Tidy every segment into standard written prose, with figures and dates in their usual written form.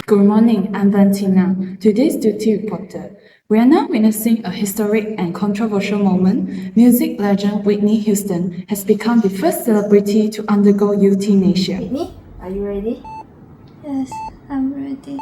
Good morning, I'm Valentina, today's duty reporter. We are now witnessing a historic and controversial moment. Music legend Whitney Houston has become the first celebrity to undergo euthanasia. Whitney, are you ready? Yes, I'm ready.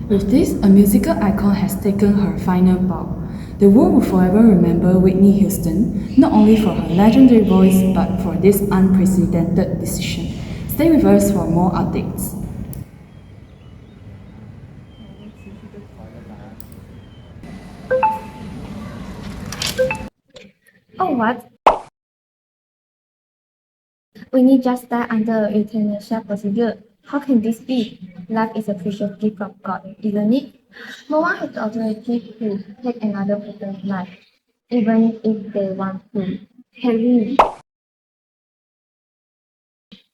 With this, a musical icon has taken her final bow. The world will forever remember Whitney Houston, not only for her legendary voice, but for this unprecedented decision. Stay with us for more updates. Oh, what? Winnie just died under a euthanasia procedure. How can this be? Life is a precious gift from God, isn't it? No one has the authority to take another person's life, even if they want to. Harry,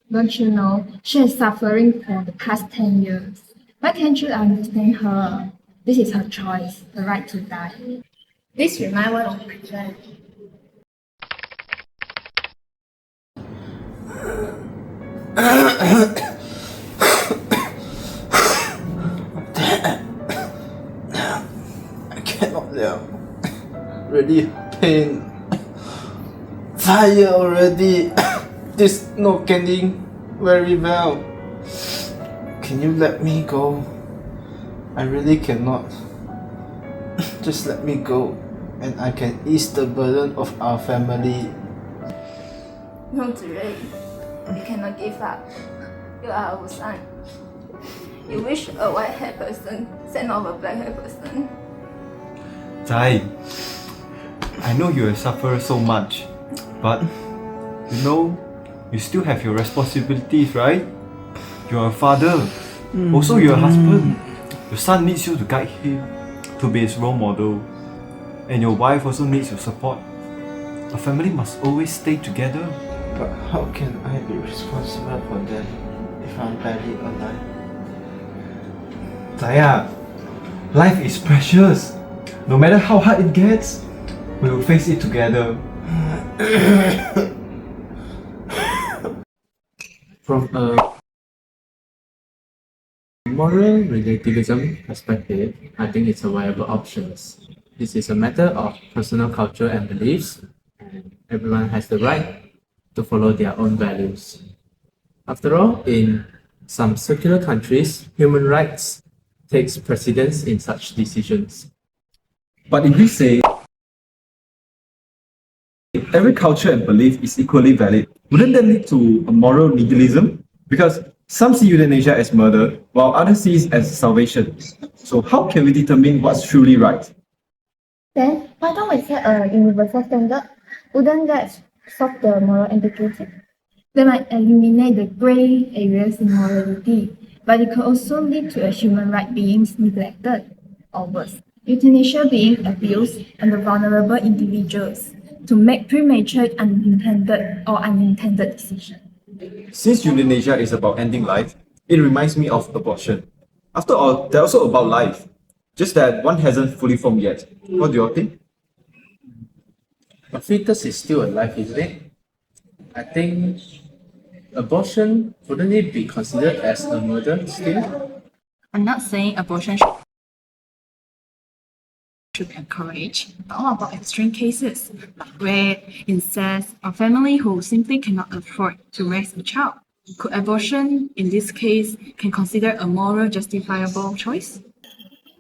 don't you know she is suffering for the past 10 years? Why can't you understand her? This is her choice, the right to die. This reminds one of my friend. I cannot live. Really pain. Fire already. This not getting very well. Can you let me go? I really cannot. Just let me go, and I can ease the burden of our family. No, Ray, you cannot give up. You are our son. You wish a white-haired person instead of a black-haired person. Zai, I know you have suffered so much, but you know, you still have your responsibilities, right? You're a father, also you're a husband. Your son needs you to guide him, to be his role model, and your wife also needs your support. A family must always stay together. But how can I be responsible for them if I'm barely alive? Zaya, life is precious. No matter how hard it gets, we will face it together. From a moral relativism perspective, I think it's a viable option. This is a matter of personal culture and beliefs, and everyone has the right to follow their own values. After all, in some secular countries, human rights takes precedence in such decisions. But if we say every culture and belief is equally valid, wouldn't that lead to a moral nihilism? Because some see euthanasia as murder, while others see it as salvation. So how can we determine what's truly right? Then, why don't we set a universal standard? Wouldn't that solve the moral ambiguity? They might eliminate the gray areas in morality, but it could also lead to a human right being neglected, or worse, euthanasia being abused on the vulnerable individuals to make premature unintended decisions. Since euthanasia is about ending life, it reminds me of abortion. After all, they're also about life. Just that one hasn't fully formed yet. What do you all think? A fetus is still alive, isn't it? I think abortion wouldn't it be considered as a murder still? I'm not saying abortion should be encouraged, but what about extreme cases like rape, incest, or family who simply cannot afford to raise a child? Could abortion, in this case, can consider a moral justifiable choice?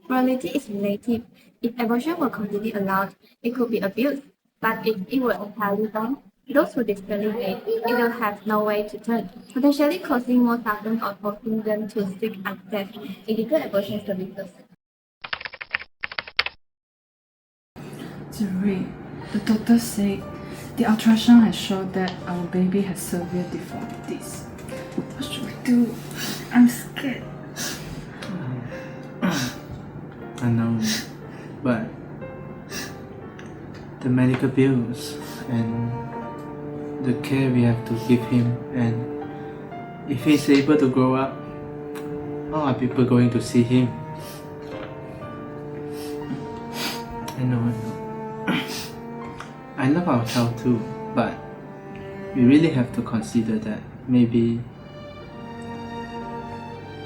Morality is relative. If abortion were completely allowed, it could be abused. But if it were entirely banned, those who desperately wait, it will have no way to turn, potentially causing more suffering or forcing them to seek access illegal abortion services. Zuri, the doctor said the ultrasound has shown that our baby has severe deformities. What should we do? I'm scared. I know, but the medical bills and the care we have to give him, and if he's able to grow up, how are people going to see him? I know. I love our child too, but we really have to consider that maybe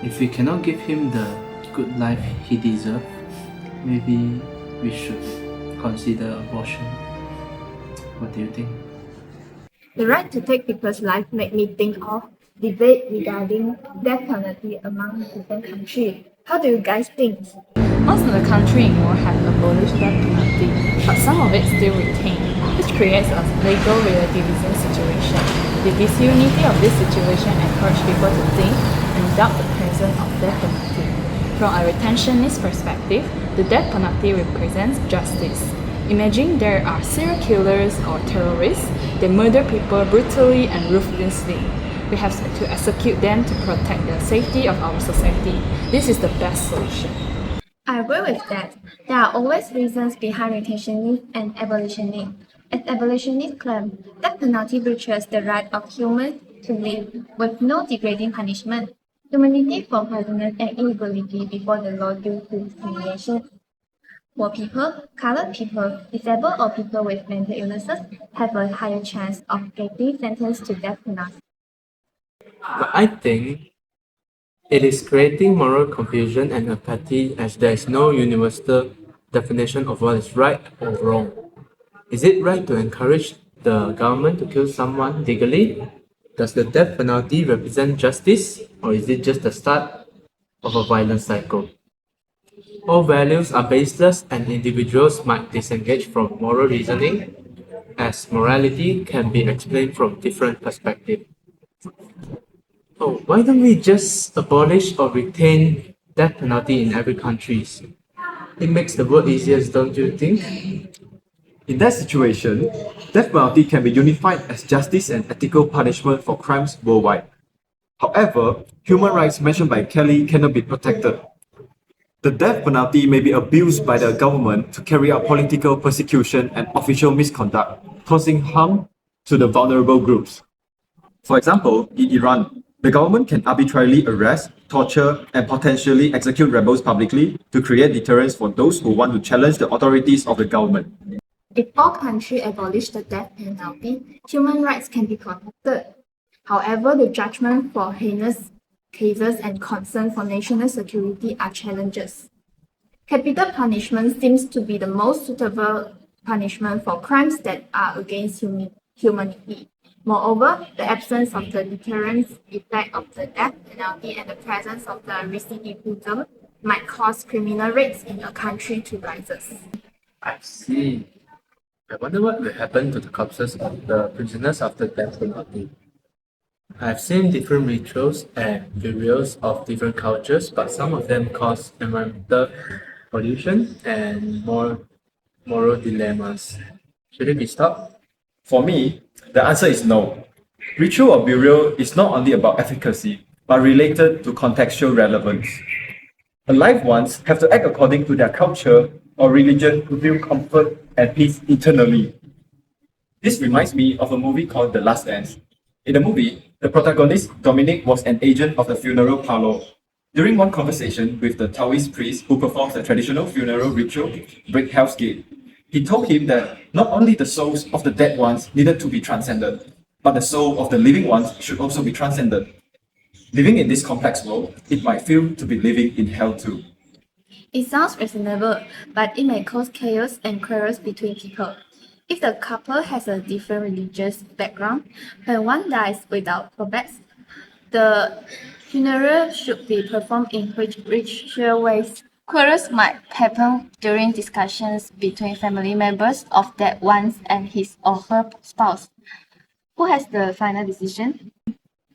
if we cannot give him the good life he deserves, maybe we should consider abortion. What do you think? The right to take people's life made me think of debate regarding death penalty among different countries. How do you guys think? Most of the countries in war have abolished death penalty, but some of it still retain, which creates a legal relativism situation. The disunity of this situation encourages people to think and doubt the presence of death penalty. From a retentionist perspective, the death penalty represents justice. Imagine there are serial killers or terrorists. They murder people brutally and ruthlessly. We have to execute them to protect the safety of our society. This is the best solution. I agree with that. There are always reasons behind retentionists and abolitionists. As abolitionists claim, death penalty breaches the right of humans to live with no degrading punishment. Humanity for prisoners and inability before the law due to discrimination. Poor people, colored people, disabled or people with mental illnesses have a higher chance of getting sentenced to death penalty. But I think it is creating moral confusion and apathy as there is no universal definition of what is right or wrong. Is it right to encourage the government to kill someone legally? Does the death penalty represent justice, or is it just the start of a violent cycle? All values are baseless, and individuals might disengage from moral reasoning, as morality can be explained from different perspectives. Oh, why don't we just abolish or retain death penalty in every country? It makes the world easier, don't you think? In that situation, death penalty can be unified as justice and ethical punishment for crimes worldwide. However, human rights mentioned by Kelly cannot be protected. The death penalty may be abused by the government to carry out political persecution and official misconduct, causing harm to the vulnerable groups. For example, in Iran, the government can arbitrarily arrest, torture, and potentially execute rebels publicly to create deterrence for those who want to challenge the authorities of the government. If all countries abolish the death penalty, human rights can be protected. However, the judgment for heinous cases and concern for national security are challenges. Capital punishment seems to be the most suitable punishment for crimes that are against humanity. Moreover, the absence of the deterrence effect of the death penalty and the presence of the recidivism might cause criminal rates in a country to rise. I see. I wonder what will happen to the corpses of the prisoners after death penalty. I've seen different rituals and burials of different cultures, but some of them cause environmental pollution and more moral dilemmas. Should it be stopped? For me, the answer is no. Ritual or burial is not only about efficacy, but related to contextual relevance. Alive ones have to act according to their culture or religion to feel comfort and peace eternally. This reminds me of a movie called The Last Dance. In the movie, the protagonist, Dominic, was an agent of the funeral parlor. During one conversation with the Taoist priest who performs the traditional funeral ritual, Break Hell's Gate, he told him that not only the souls of the dead ones needed to be transcended, but the soul of the living ones should also be transcended. Living in this complex world, it might feel to be living in hell too. It sounds reasonable, but it may cause chaos and quarrels between people. If the couple has a different religious background, when one dies without prophets, the funeral should be performed in ritual ways. Quarrels might happen during discussions between family members of that one and his or her spouse. Who has the final decision?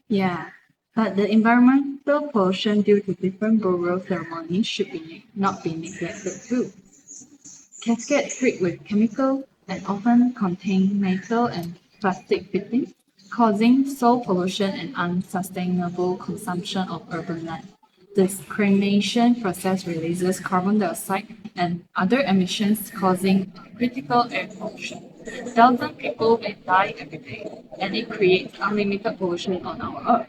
Yeah, but the environmental pollution due to different burial ceremonies should not be neglected too. Caskets filled with chemical and often contain metal and plastic fittings, causing soil pollution and unsustainable consumption of urban land. This cremation process releases carbon dioxide and other emissions, causing critical air pollution. Thousands of people may die every day, and it creates unlimited pollution on our Earth.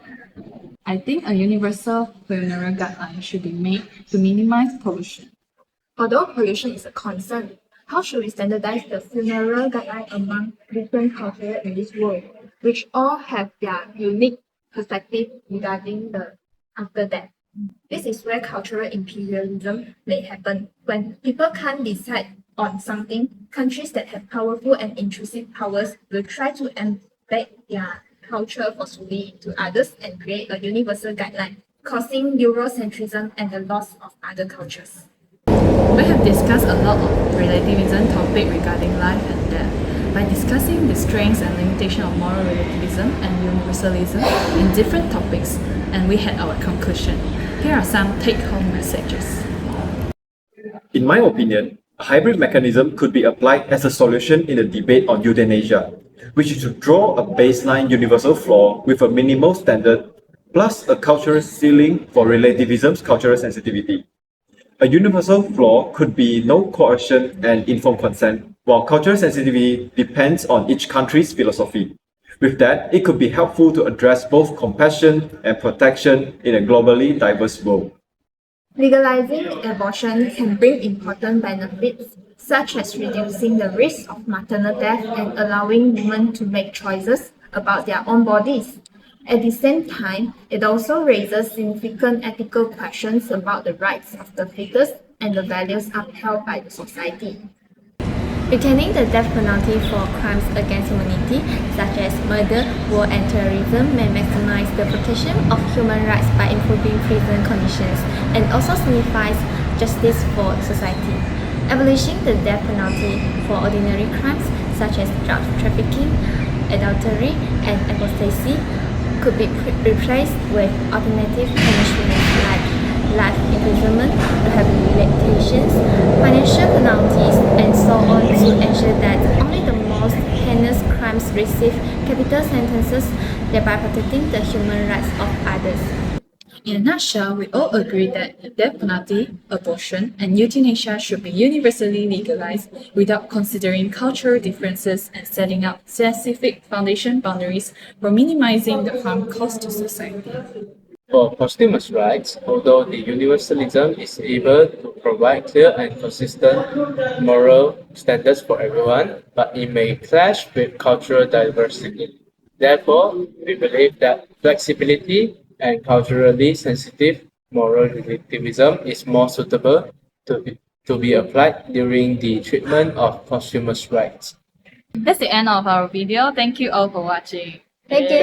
I think a universal funeral guideline should be made to minimize pollution. Although pollution is a concern, How should we standardize the funeral guideline among different cultures in this world, which all have their unique perspective regarding the after death? This is where cultural imperialism may happen. When people can't decide on something, countries that have powerful and intrusive powers will try to embed their culture forcefully into others and create a universal guideline, causing Eurocentrism and the loss of other cultures. We have discussed a lot of relativism topic regarding life and death. By discussing the strengths and limitation of moral relativism and universalism in different topics, and we had our conclusion. Here are some take-home messages. In my opinion, a hybrid mechanism could be applied as a solution in the debate on euthanasia, which is to draw a baseline universal floor with a minimal standard, plus a cultural ceiling for relativism's cultural sensitivity. A universal floor could be no coercion and informed consent, while cultural sensitivity depends on each country's philosophy. With that, it could be helpful to address both compassion and protection in a globally diverse world. Legalizing abortion can bring important benefits, such as reducing the risk of maternal death and allowing women to make choices about their own bodies. At the same time, it also raises significant ethical questions about the rights of the fetus and the values upheld by the society. Retaining the death penalty for crimes against humanity, such as murder, war, and terrorism, may maximize the protection of human rights by improving prison conditions and also signifies justice for society. Abolishing the death penalty for ordinary crimes, such as drug trafficking, adultery, and apostasy, could be replaced with alternative punishments like life imprisonment, rehabilitations, financial penalties, and so on to ensure that only the most heinous crimes receive capital sentences, thereby protecting the human rights of others. In a nutshell, we all agree that the death penalty, abortion, and euthanasia should be universally legalized without considering cultural differences and setting up specific foundation boundaries for minimizing the harm caused to society. For posthumous rights, although the universalism is able to provide clear and consistent moral standards for everyone, but it may clash with cultural diversity. Therefore, we believe that flexibility and culturally sensitive moral relativism is more suitable to be applied during the treatment of posthumous rights. That's the end of our video. Thank you all for watching. Thank you.